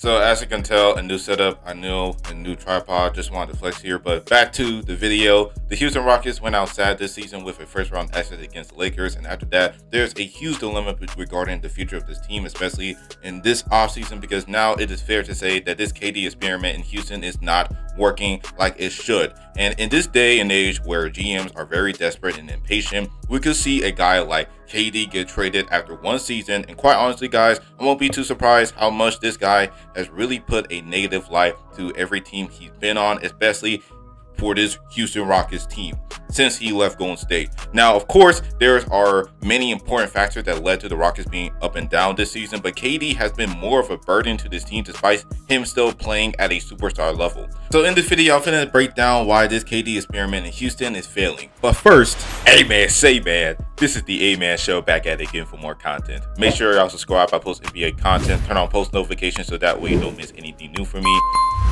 So as you can tell, a new setup, I know a new tripod, just wanted to flex here. But back to the video. The Houston Rockets went outside this season with a first round exit against the Lakers. And after that, there's a huge dilemma regarding the future of this team, especially in this offseason, because now it is fair to say that this KD experiment in Houston is not working like it should. And in this day and age where GMs are very desperate and impatient, we could see a guy like KD get traded after one season. And quite honestly, guys, I won't be too surprised how much this guy has really put a negative light to every team he's been on, especially for this Houston Rockets team since he left Golden State. Now, of course, there are many important factors that led to the Rockets being up and down this season, but KD has been more of a burden to this team despite him still playing at a superstar level. So in this video, I'm going to break down why this KD experiment in Houston is failing. But first, A-Man, say man, this is the A-Man Show, back at it again for more content. Make sure y'all subscribe. I post NBA content. Turn on post notifications so that way you don't miss anything new from me.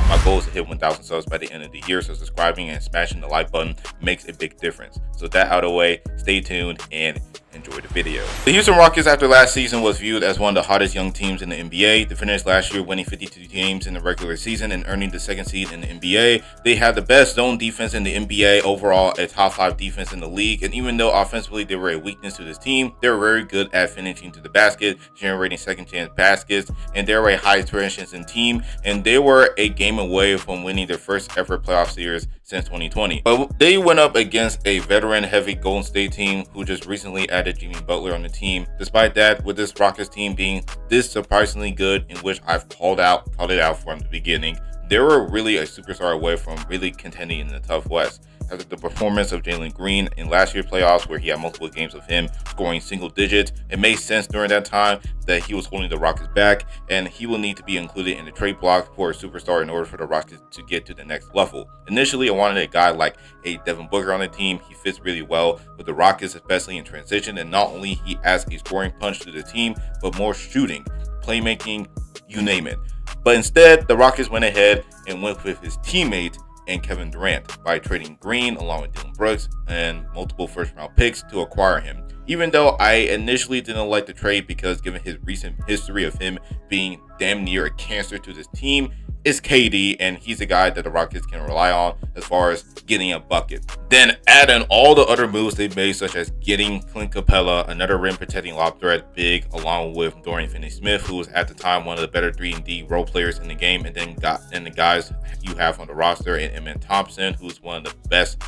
My goal is to hit 1,000 subs by the end of the year, so subscribing and smashing the like button makes a big difference. So that out of the way, stay tuned and enjoy the video. The Houston Rockets after last season was viewed as one of the hottest young teams in the NBA. They finished last year winning 52 games in the regular season and earning the second seed in the NBA. They had the best zone defense in the NBA, overall a top 5 defense in the league. And even though offensively they were a weakness to this team, they were very good at finishing to the basket, generating second chance baskets, and they were a high transition team. And they were a game away from winning their first ever playoff series since 2020. But they went up against a veteran-heavy Golden State team who just recently added Jimmy Butler on the team. Despite that, with this Rockets team being this surprisingly good, in which I've called it out from the beginning, they were really a superstar away from really contending in the tough West. After the performance of Jalen Green in last year's playoffs, where he had multiple games of him scoring single digits, it made sense during that time that he was holding the Rockets back, and he will need to be included in the trade block for a superstar in order for the Rockets to get to the next level. Initially, I wanted a guy like a Devin Booker on the team. He fits really well with the Rockets, especially in transition, and not only he adds a scoring punch to the team, but more shooting, playmaking, you name it. But instead, the Rockets went ahead and went with his teammate and Kevin Durant by trading Green along with Dillon Brooks and multiple first-round picks to acquire him. Even though I initially didn't like the trade because given his recent history of him being damn near a cancer to this team, it's KD, and he's a guy that the Rockets can rely on as far as getting a bucket. Then add in all the other moves they made, such as getting Clint Capella, another rim-protecting lob threat big, along with Dorian Finney-Smith, who was at the time one of the better 3-and-D role players in the game, and then the guys you have on the roster, and Amen Thompson, who's one of the best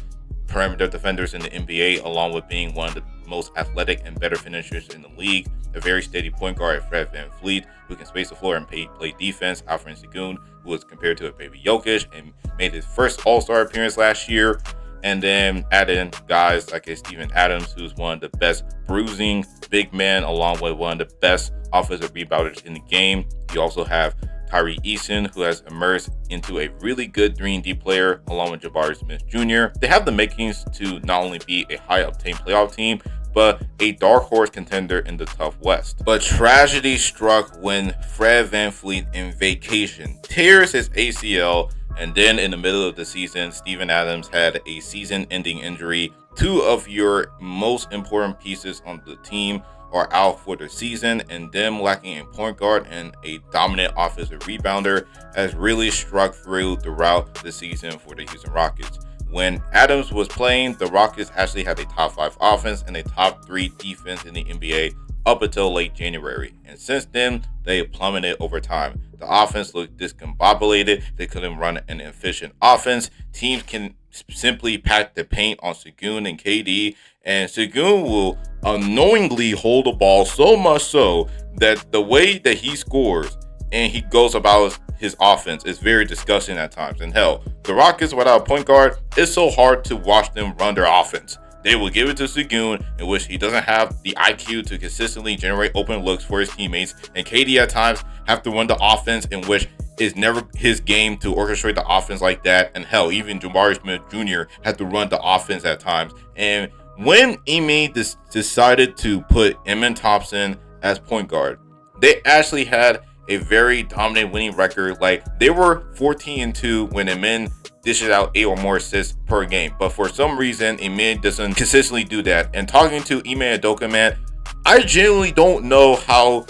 perimeter defenders in the NBA, along with being one of the most athletic and better finishers in the league. A very steady point guard, Fred VanVleet, who can space the floor and play defense. Alfred Sengun, who was compared to a baby Jokic and made his first All-Star appearance last year. And then add in guys like a Steven Adams, who's one of the best bruising big men, along with one of the best offensive rebounders in the game. You also have Tyree Eason, who has emerged into a really good 3-and-D player, along with Jabari Smith Jr. They have the makings to not only be a high-octane playoff team, but a dark horse contender in the tough West. But tragedy struck when Fred VanVleet in vacation tears his ACL, and then in the middle of the season, Steven Adams had a season-ending injury. Two of your most important pieces on the team are out for the season, and them lacking a point guard and a dominant offensive rebounder has really struck through throughout the season for the Houston Rockets. When Adams was playing, the Rockets actually had a top 5 offense and a top 3 defense in the NBA up until late January. And since then, they plummeted over time. The offense looked discombobulated. They couldn't run an efficient offense. Teams can simply pack the paint on Sengun and KD, and Sengun will unknowingly hold the ball so much so that the way that he scores and he goes about his offense is very disgusting at times. And hell, the Rockets without a point guard, it's so hard to watch them run their offense. They will give it to Sengun, in which he doesn't have the IQ to consistently generate open looks for his teammates, and KD at times have to run the offense, in which is never his game to orchestrate the offense like that. And hell, even Jabari Smith Jr. had to run the offense at times. And when Ime decided to put Amen Thompson as point guard, they actually had a very dominant winning record. Like, they were 14-2 when Amen dishes out 8 or more assists per game. But for some reason, Amen doesn't consistently do that. And talking to Ime Udoka, man, I genuinely don't know how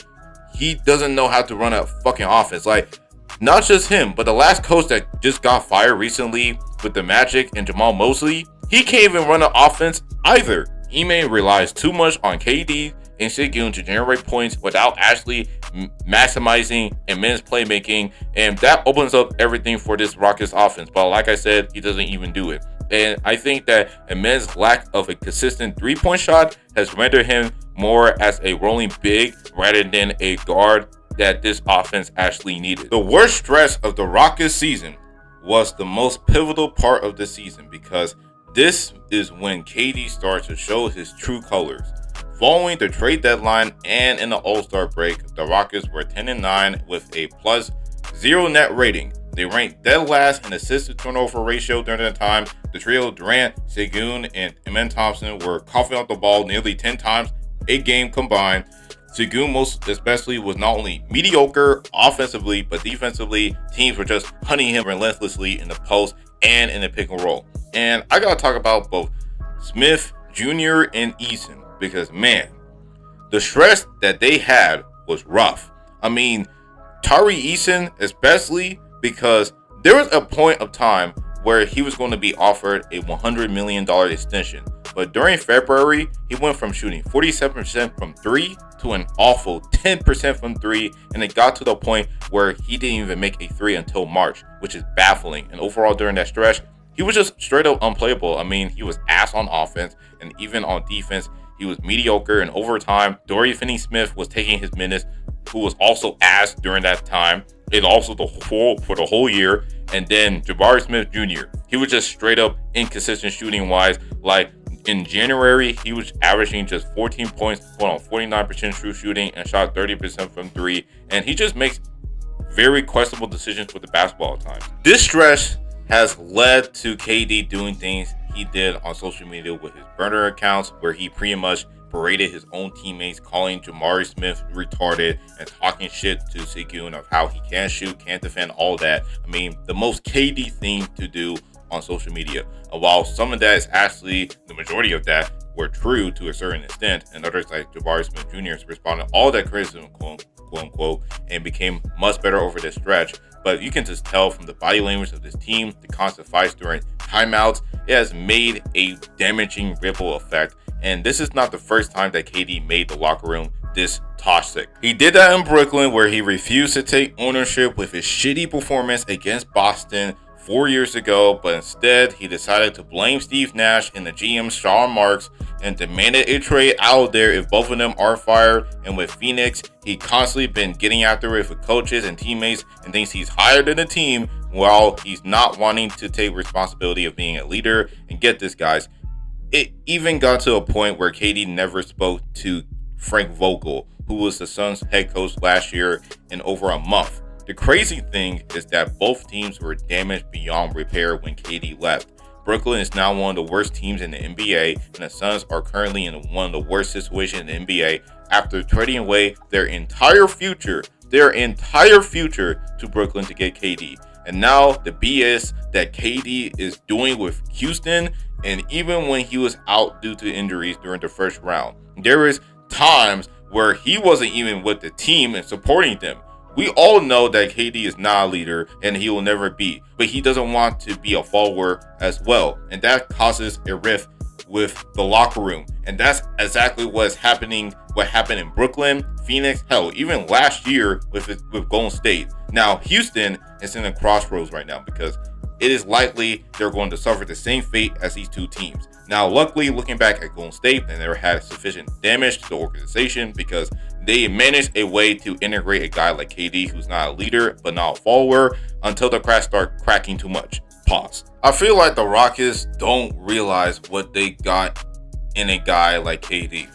he doesn't know how to run a fucking offense. Like, Not just him, but the last coach that just got fired recently with the Magic and Jamal Mosley, he can't even run an offense either. Ime relies too much on KD and Sengun to generate points without actually maximizing immense playmaking, and that opens up everything for this Rockets offense. But like I said, he doesn't even do it. And I think that immense lack of a consistent three-point shot has rendered him more as a rolling big rather than a guard that this offense actually needed. The worst stress of the Rockets season was the most pivotal part of the season, because this is when KD starts to show his true colors. Following the trade deadline and in the All-Star break, the Rockets were 10-9 with a +0 net rating. They ranked dead last in assist-to-turnover ratio during the time. The trio Durant, Sengun, and Amen Thompson were coughing up the ball nearly 10 times a game combined. Sengun most especially was not only mediocre offensively, but defensively, teams were just hunting him relentlessly in the post and in the pick and roll. And I gotta talk about both Smith Jr. and Eason, because man, the stress that they had was rough. I mean, Tari Eason especially, because there was a point of time where he was going to be offered a $100 million extension. But during February, he went from shooting 47% from 3 to an awful 10% from 3. And it got to the point where he didn't even make a 3 until March, which is baffling. And overall, during that stretch, he was just straight up unplayable. I mean, he was ass on offense, and even on defense, he was mediocre. And over time, Dorian Finney-Smith was taking his minutes, who was also ass during that time. And also for the whole year. And then Jabari Smith Jr., he was just straight up inconsistent shooting wise. Like in January, he was averaging just 14 points on 49% true shooting and shot 30% from 3. And he just makes very questionable decisions with the basketball at times. This stretch has led to KD doing things he did on social media with his burner accounts, where he pretty much berated his own teammates, calling Jabari Smith retarded and talking shit to Sengun of how he can't shoot, can't defend, all that. I mean, the most KD thing to do on social media. And while some of that is actually, the majority of that were true to a certain extent, and others like Jabari Smith Jr. responded to all that criticism, quote unquote, and became much better over this stretch. But you can just tell from the body language of this team, the constant fights during timeouts, it has made a damaging ripple effect. And this is not the first time that KD made the locker room this toxic. He did that in Brooklyn, where he refused to take ownership with his shitty performance against Boston 4 years ago, but instead he decided to blame Steve Nash and the GM Sean Marks and demanded a trade out there if both of them are fired. And with Phoenix, he constantly been getting after it with coaches and teammates and thinks he's higher than the team, while he's not wanting to take responsibility of being a leader. And get this, guys, it even got to a point where KD never spoke to Frank Vogel, who was the Suns head coach last year, in over a month. The crazy thing is that both teams were damaged beyond repair when KD left. Brooklyn is now one of the worst teams in the NBA, and the Suns are currently in one of the worst situations in the NBA after trading away their entire future to Brooklyn to get KD. And now the BS that KD is doing with Houston, and even when he was out due to injuries during the first round, there is times where he wasn't even with the team and supporting them. We all know that KD is not a leader, and he will never be, but he doesn't want to be a follower as well, and that causes a rift with the locker room. And that's exactly what happened in Brooklyn, Phoenix, hell, even last year with Golden State. Now Houston is in a crossroads right now, because it is likely they're going to suffer the same fate as these two teams. Now, luckily, looking back at Golden State, they never had sufficient damage to the organization, because they managed a way to integrate a guy like KD, who's not a leader but not a follower, until the cracks start cracking too much. Pause. I feel like the Rockets don't realize what they got in a guy like KD.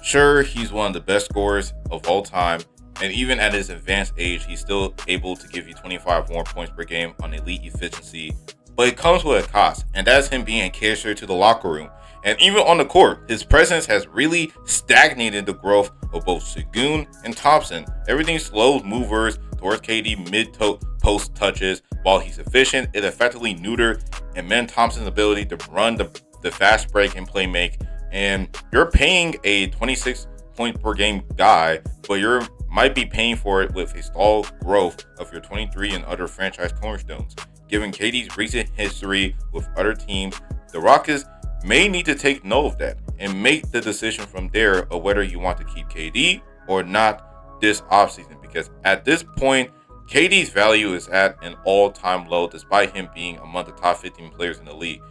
Sure, he's one of the best scorers of all time, and even at his advanced age, he's still able to give you 25 more points per game on elite efficiency. But it comes with a cost, and that's him being a cancer to the locker room. And even on the court, his presence has really stagnated the growth of both Sengun and Thompson. Everything slows movers towards KD mid-post touches. While he's efficient, it effectively neutered Amen Thompson's ability to run the fast break and play make. And you're paying a 26 point per game guy, but you're might be paying for it with a stalled growth of your 23 and other franchise cornerstones. Given KD's recent history with other teams, the Rockets may need to take note of that and make the decision from there of whether you want to keep KD or not this offseason, because at this point, KD's value is at an all-time low despite him being among the top 15 players in the league,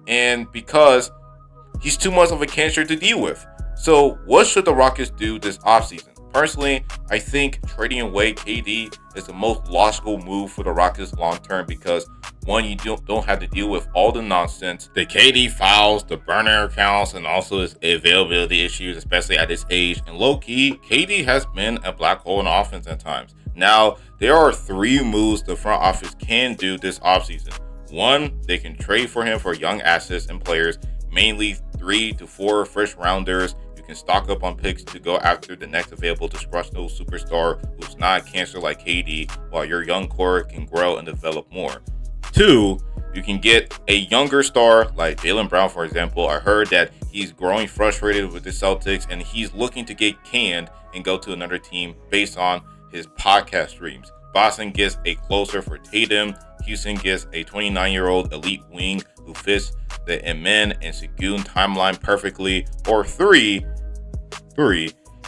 and because he's too much of a cancer to deal with. So what should the Rockets do this offseason? Personally, I think trading away KD is the most logical move for the Rockets long term, because one, you don't have to deal with all the nonsense, the KD fouls, the burner accounts, and also his availability issues, especially at his age. And low-key, KD has been a black hole in offense at times. Now, there are 3 moves the front office can do this offseason. 1, they can trade for him for young assets and players, mainly 3 to 4 first rounders. You can stock up on picks to go after the next available disgruntled superstar who's not a cancer like KD, while your young core can grow and develop more. 2, you can get a younger star like Jaylen Brown, for example. I heard that he's growing frustrated with the Celtics and he's looking to get canned and go to another team based on his podcast streams. Boston gets a closer for Tatum. Houston gets a 29-year-old elite wing who fits the Amen and Sengun timeline perfectly. Or 3,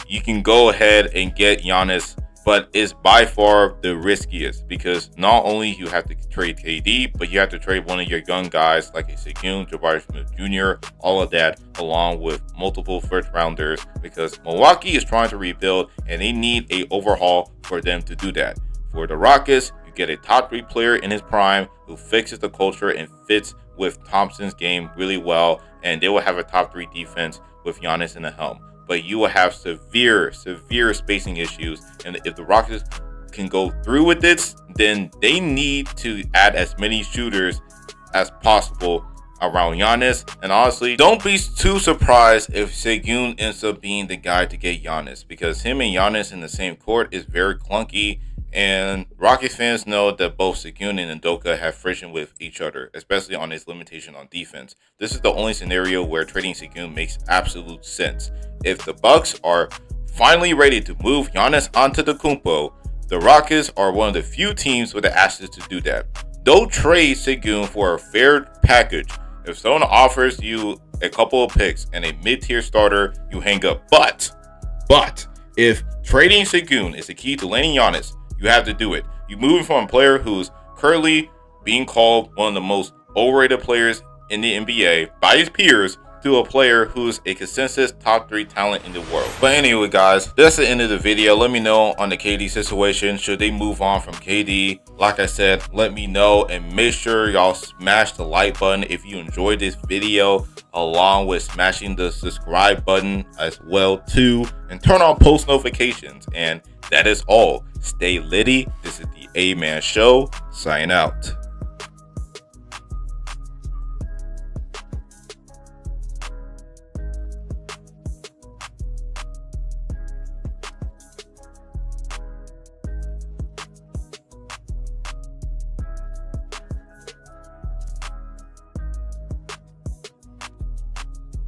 you can go ahead and get Giannis, but it's by far the riskiest, because not only you have to trade KD, but you have to trade one of your young guys like a Sengun, Jabari Smith Jr., all of that, along with multiple first rounders, because Milwaukee is trying to rebuild and they need a overhaul for them to do that. For the Rockets, you get a top 3 player in his prime who fixes the culture and fits with Thompson's game really well, and they will have a top 3 defense with Giannis in the helm. But you will have severe spacing issues, and if the Rockets can go through with this, then they need to add as many shooters as possible around Giannis. And honestly, don't be too surprised if Sengun ends up being the guy to get Giannis, because him and Giannis in the same court is very clunky. And Rockets fans know that both Sengun and Udoka have friction with each other, especially on his limitation on defense. This is the only scenario where trading Sengun makes absolute sense. If the Bucks are finally ready to move Giannis onto the Kumpo, the Rockets are one of the few teams with the assets to do that. Don't trade Sengun for a fair package. If someone offers you a couple of picks and a mid-tier starter, you hang up. But if trading Sengun is the key to landing Giannis, you have to do it. You move from a player who's currently being called one of the most overrated players in the NBA by his peers to a player who's a consensus top 3 talent in the world. But anyway, guys, that's the end of the video. Let me know on the KD situation. Should they move on from KD? Like I said, let me know, and make sure y'all smash the like button if you enjoyed this video, along with smashing the subscribe button as well too, and turn on post notifications. And that is all. Stay litty. This is the A-Man Show. Sign out.